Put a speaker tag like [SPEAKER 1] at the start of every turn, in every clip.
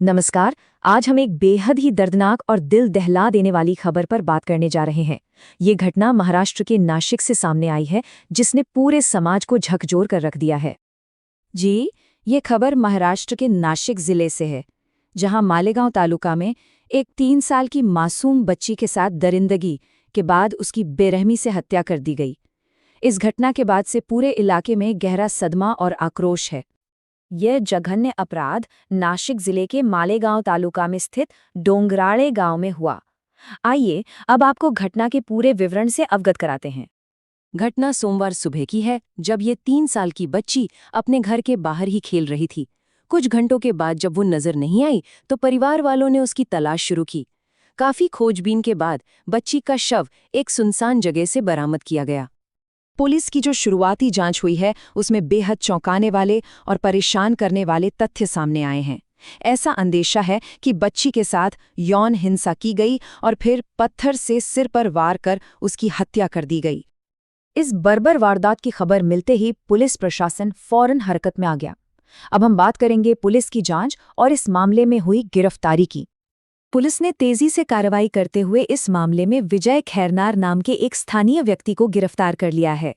[SPEAKER 1] नमस्कार। आज हम एक बेहद ही दर्दनाक और दिल दहला देने वाली खबर पर बात करने जा रहे हैं। ये घटना महाराष्ट्र के नाशिक से सामने आई है, जिसने पूरे समाज को झकझोर कर रख दिया है।
[SPEAKER 2] जी, ये खबर महाराष्ट्र के नाशिक जिले से है, जहां मालेगांव तालुका में एक 3 साल की मासूम बच्ची के साथ दरिंदगी के बाद उसकी बेरहमी से हत्या कर दी गई। इस घटना के बाद से पूरे इलाके में गहरा सदमा और आक्रोश है। यह जघन्य अपराध नाशिक जिले के मालेगांव तालुका में स्थित डोंगराळे गांव में हुआ। आइए अब आपको घटना के पूरे विवरण से अवगत कराते हैं।
[SPEAKER 1] घटना सोमवार सुबह की है, जब ये 3 साल की बच्ची अपने घर के बाहर ही खेल रही थी। कुछ घंटों के बाद जब वो नजर नहीं आई, तो परिवार वालों ने उसकी तलाश शुरू की। काफी खोजबीन के बाद बच्ची का शव एक सुनसान जगह से बरामद किया गया। पुलिस की जो शुरुआती जांच हुई है, उसमें बेहद चौंकाने वाले और परेशान करने वाले तथ्य सामने आए हैं। ऐसा अंदेशा है कि बच्ची के साथ यौन हिंसा की गई और फिर पत्थर से सिर पर वार कर उसकी हत्या कर दी गई। इस बर्बर वारदात की खबर मिलते ही पुलिस प्रशासन फौरन हरकत में आ गया। अब हम बात करेंगे पुलिस की जांच और इस मामले में हुई गिरफ्तारी की। पुलिस ने तेजी से कार्रवाई करते हुए इस मामले में विजय खैरनार नाम के एक स्थानीय व्यक्ति को गिरफ्तार कर लिया है।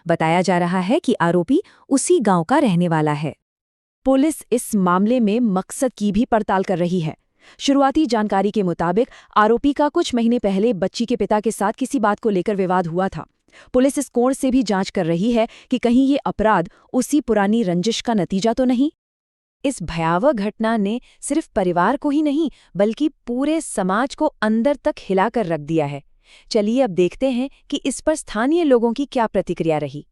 [SPEAKER 1] बताया जा रहा है कि आरोपी उसी गांव का रहने वाला है। पुलिस इस मामले में मकसद की भी पड़ताल कर रही है। शुरुआती जानकारी के मुताबिक आरोपी का कुछ महीने पहले बच्ची के पिता के साथ किसी बात को लेकर विवाद हुआ था। पुलिस इस कोण से भी जांच कर रही है कि कहीं ये अपराध उसी पुरानी रंजिश का नतीजा तो नहीं। इस भयावह घटना ने सिर्फ परिवार को ही नहीं, बल्कि पूरे समाज को अंदर तक हिलाकर रख दिया है। चलिए अब देखते हैं कि इस पर स्थानीय लोगों की क्या प्रतिक्रिया रही।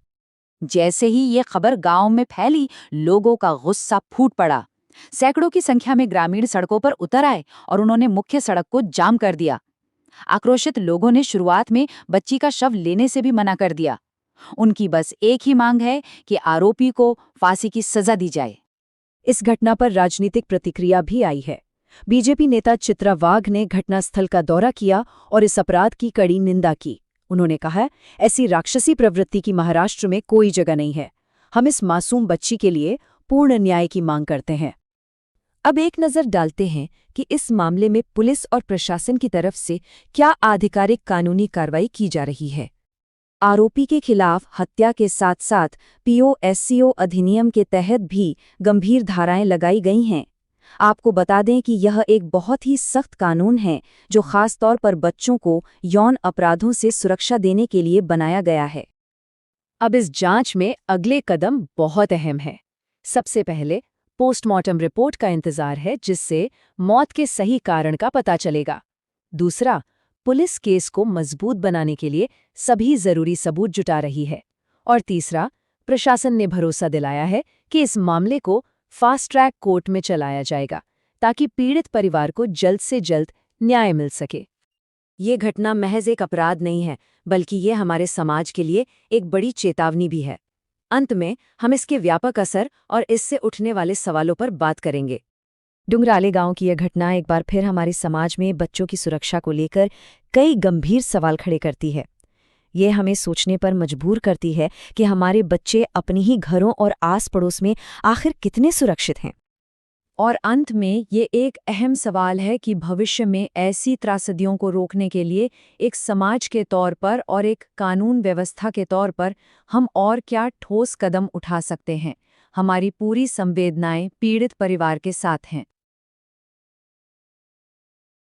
[SPEAKER 2] जैसे ही ये खबर गांव में फैली, लोगों का गुस्सा फूट पड़ा। सैकड़ों की संख्या में ग्रामीण सड़कों पर उतर आए और उन्होंने मुख्य सड़क को जाम कर दिया। आक्रोशित लोगों ने शुरुआत में बच्ची का शव लेने से भी मना कर दिया। उनकी बस एक ही मांग है कि आरोपी को फांसी की सजा दी जाए।
[SPEAKER 1] इस घटना पर राजनीतिक प्रतिक्रिया भी आई है। बीजेपी नेता चित्रा वाघ ने घटनास्थल का दौरा किया और इस अपराध की कड़ी निंदा की। उन्होंने कहा, ऐसी राक्षसी प्रवृत्ति की महाराष्ट्र में कोई जगह नहीं है। हम इस मासूम बच्ची के लिए पूर्ण न्याय की मांग करते हैं। अब एक नज़र डालते हैं कि इस मामले में पुलिस और प्रशासन की तरफ से क्या आधिकारिक कानूनी कार्रवाई की जा रही है। आरोपी के खिलाफ हत्या के साथ साथ पीओएससीओ अधिनियम के तहत भी गंभीर धाराएं लगाई गई हैं। आपको बता दें कि यह एक बहुत ही सख्त कानून है, जो खास तौर पर बच्चों को यौन अपराधों से सुरक्षा देने के लिए बनाया गया है। अब इस जांच में अगले कदम बहुत अहम है। सबसे पहले पोस्टमार्टम रिपोर्ट का इंतजार है, जिससे मौत के सही कारण का पता चलेगा। दूसरा, पुलिस केस को मजबूत बनाने के लिए सभी जरूरी सबूत जुटा रही है। और तीसरा, प्रशासन ने भरोसा दिलाया है कि इस मामले को फास्ट ट्रैक कोर्ट में चलाया जाएगा, ताकि पीड़ित परिवार को जल्द से जल्द न्याय मिल सके। ये घटना महज एक अपराध नहीं है, बल्कि ये हमारे समाज के लिए एक बड़ी चेतावनी भी है। अंत में हम इसके व्यापक असर और इससे उठने वाले सवालों पर बात करेंगे। डुंगराले गांव की यह घटना एक बार फिर हमारे समाज में बच्चों की सुरक्षा को लेकर कई गंभीर सवाल खड़े करती है। ये हमें सोचने पर मजबूर करती है कि हमारे बच्चे अपने ही घरों और आस पड़ोस में आखिर कितने सुरक्षित हैं। और अंत में ये एक अहम सवाल है कि भविष्य में ऐसी त्रासदियों को रोकने के लिए एक समाज के तौर पर और एक कानून व्यवस्था के तौर पर हम और क्या ठोस कदम उठा सकते हैं। हमारी पूरी संवेदनाएं पीड़ित परिवार के साथ हैं।